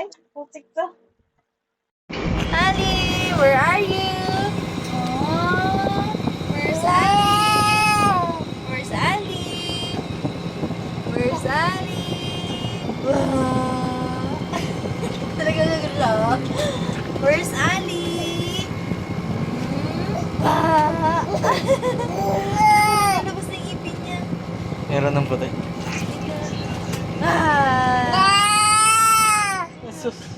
Ay, putik to. Ali, where are you? Oh, where's Ali? Where's Ali? Where's Ali? Wow. Talaga nagalaw. Where's Ali? Ah. Labas na yung ipin niya. Meron ng puti. Ah. Jesus.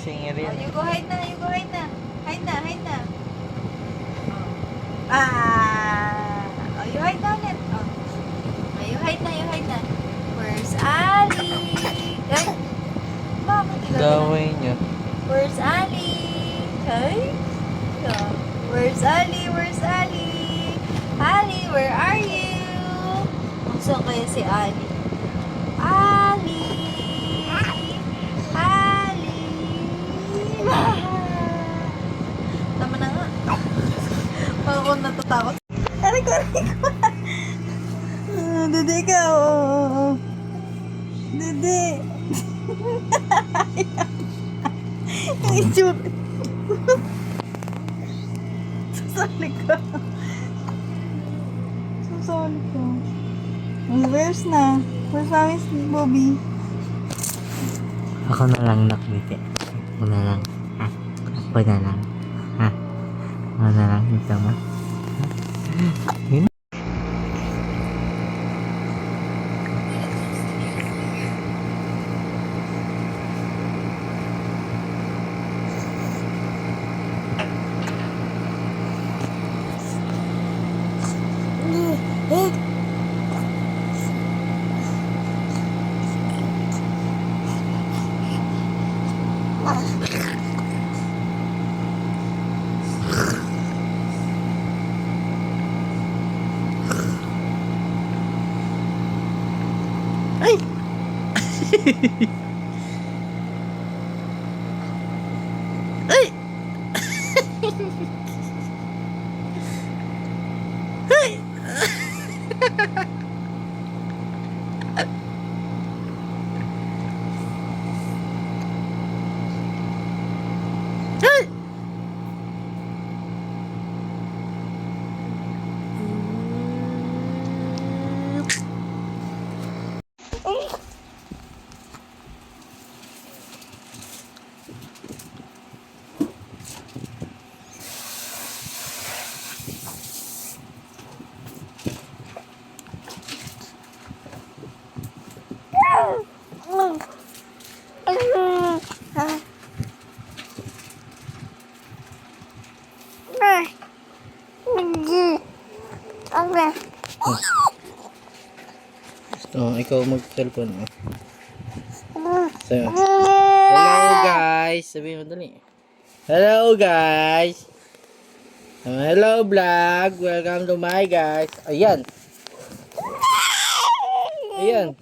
Singin rin. Oh, you go hide na, you go hide na. Hide na, hide na. Ah. Oh, you hide na ulit. Oh. Oh, you hide na, you hide na. Where's Ali? Ay. Bakit ikaw na? Daway niya. Where's Ali? Ay. Oh. Where's Ali? Where's Ali? Ali, where are you? Kung saan kaya si Ali? Ali. Ali. Tama na nga. Ako natatakot. Aray ko, aray ko. Dede ka, oo. Dede. Yung itsura. Susali ko. Susali ko. Where's na? Where's namin si Bobby? Ako na lang nakbiti. Ako na lang. Ha? Ako na lang. Ha? Ako na lang. Ito mo. Yun. Ay! Ay! Ay! Ay! Oh, ikaw mag-cellphone mo. Sabi mo. Hello guys! Sabi mo dali. Hello guys! Hello vlog! Welcome to my guys! Ayan! Ayan!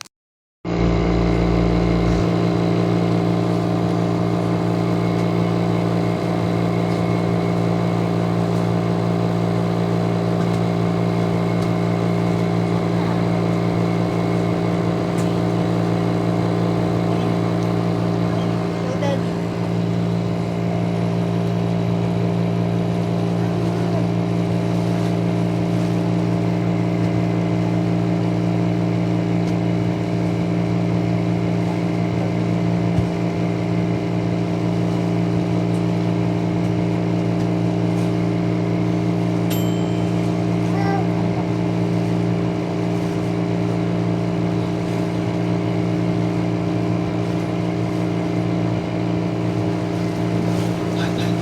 Show daddy.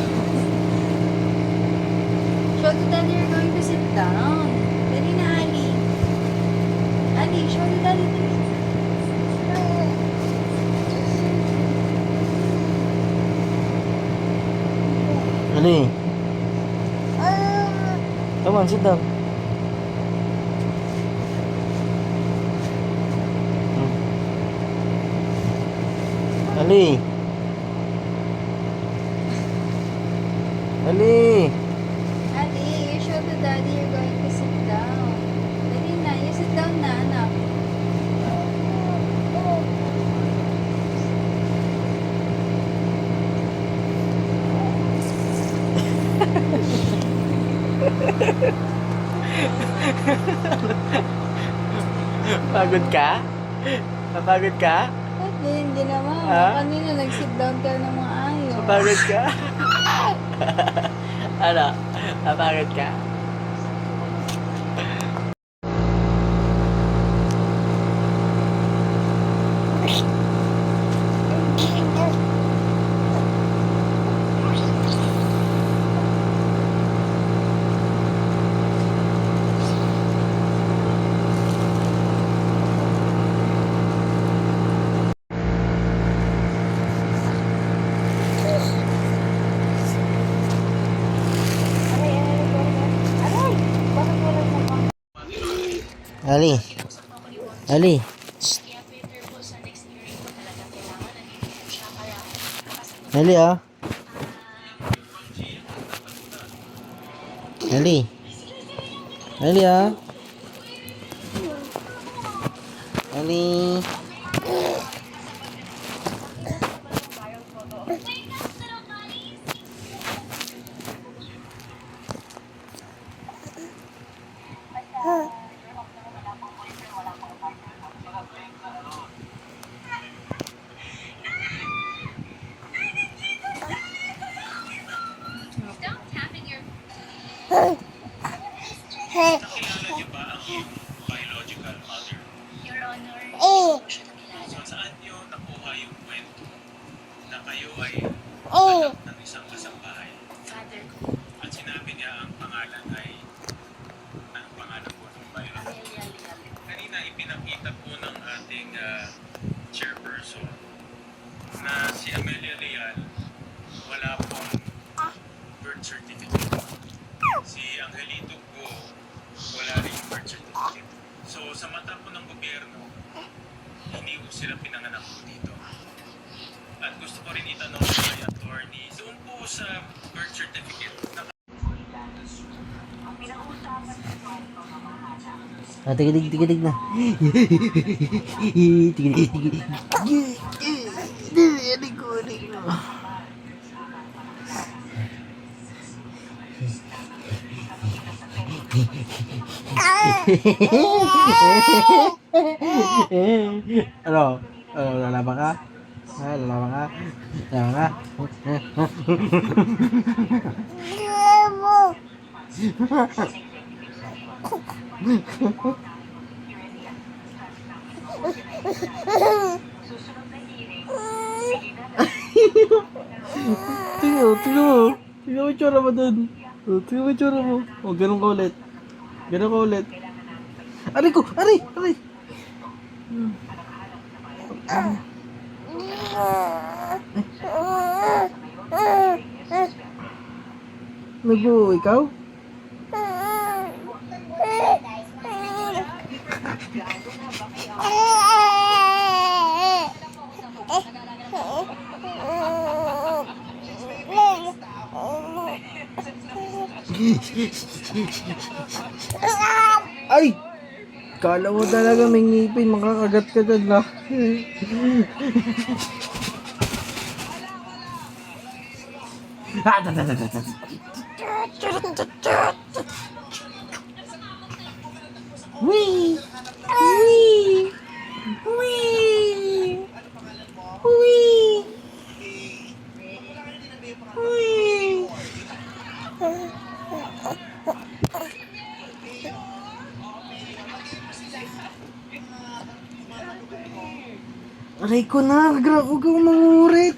Show to daddy you're going to sit down. Dali na, Ali. Ali, show to daddy. Ali! Come on, sit down. Ali! Ali! Ali, you show to daddy you're going to sit down. Dali na, you sit down na, anak. Pagod ka? Napagod ka? Hindi naman. Ha? Kanina nag-sit down ka ng mga ayos. Napagod ka? Ano? Napagod ka? Ali. Ali. Ali ah. Ali. Ali ah. Ali. Nakilala niyo ba ang iyong biological mother? So, saan niyo nakuha yung kwento na kayo ay anak ng isang kasambahay? At sinabi niya ang pangalan ay, anong pangalan po ng biological? Kanina ipinakita po ng ating chairperson na si Amelia Leal wala pong birth certificate. Si Angelito po wala rin birth certificate. So sa mata po ng gobyerno, hindi po sila pinanganak po dito. At gusto ko rin itanong kay attorney, doon po sa birth certificate na Ah, tigidig na. Tigidig. Ano? Lalaban ka? Lalaban ka? Lalaban ka? Tingnan mo. Tingnan mo yung tsura mo dun. Tingnan mo yung tsura mo. O, ganun ka ulit. Ganun ka ulit. Aray ko! Aray! Aray! Nagbo, ikaw? Ay! Kala mo talaga may ngipin, makakagat ka dyan na. Wee! Wee! Wee! Wee! Wee! Aray ko na, huwag kang mangurit.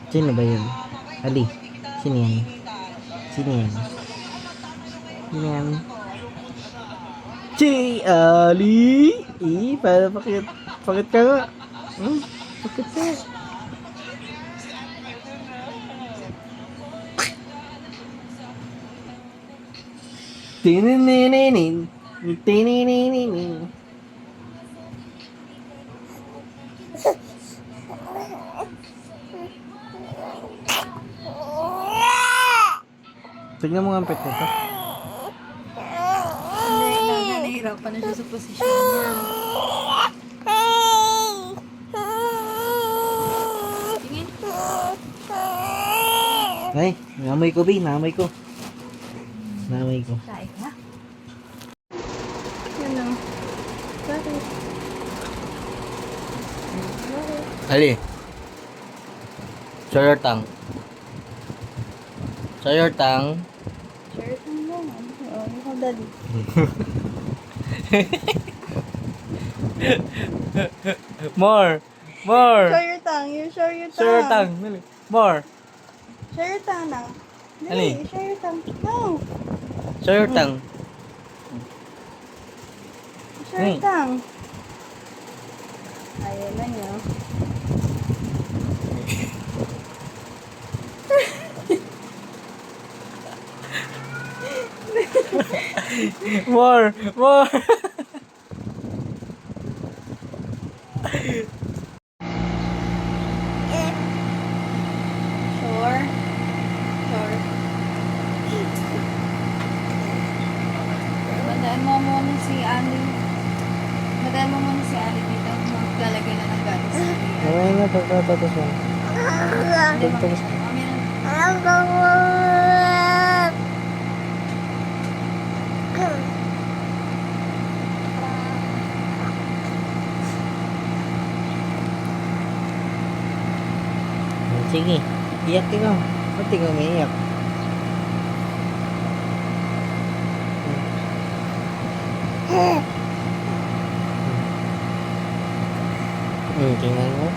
Sino ba yun? Ali, sino yan? Sino yan? Sino yan? Si Ali! Para pakit ka nga. Pakit ka. Tinininin. Tinininin. Tignan mo nga ang pet nito. Hindi, nahihirapan na siya sa posisyon niya. Tingin. Ay, namoy ko, Bi. Namoy ko. Namoy ko. Tayo ka. Yan o. Bakit? Ali. Show your tongue. Show your tongue. Shirt mo lang. Oo, ikaw dali. More. More. Show your tongue. You show your tongue. Show your tongue. Dali. More. Show your tongue now. Ali. Dali, show your tongue. No. Show your tongue. Show your tongue. Ayan na niyo. More. More. Sure. Sure. Madaan mo muna si Ali. Madaan mo muna si Ali dito. Maglalagay na ng gatas. Mamaya na, pagkatapos mo. Hindi, Pagkatapos mo. mamaya na. Sige. Iyak ikaw. Ba't ikaw may iyak? Tingnan mo.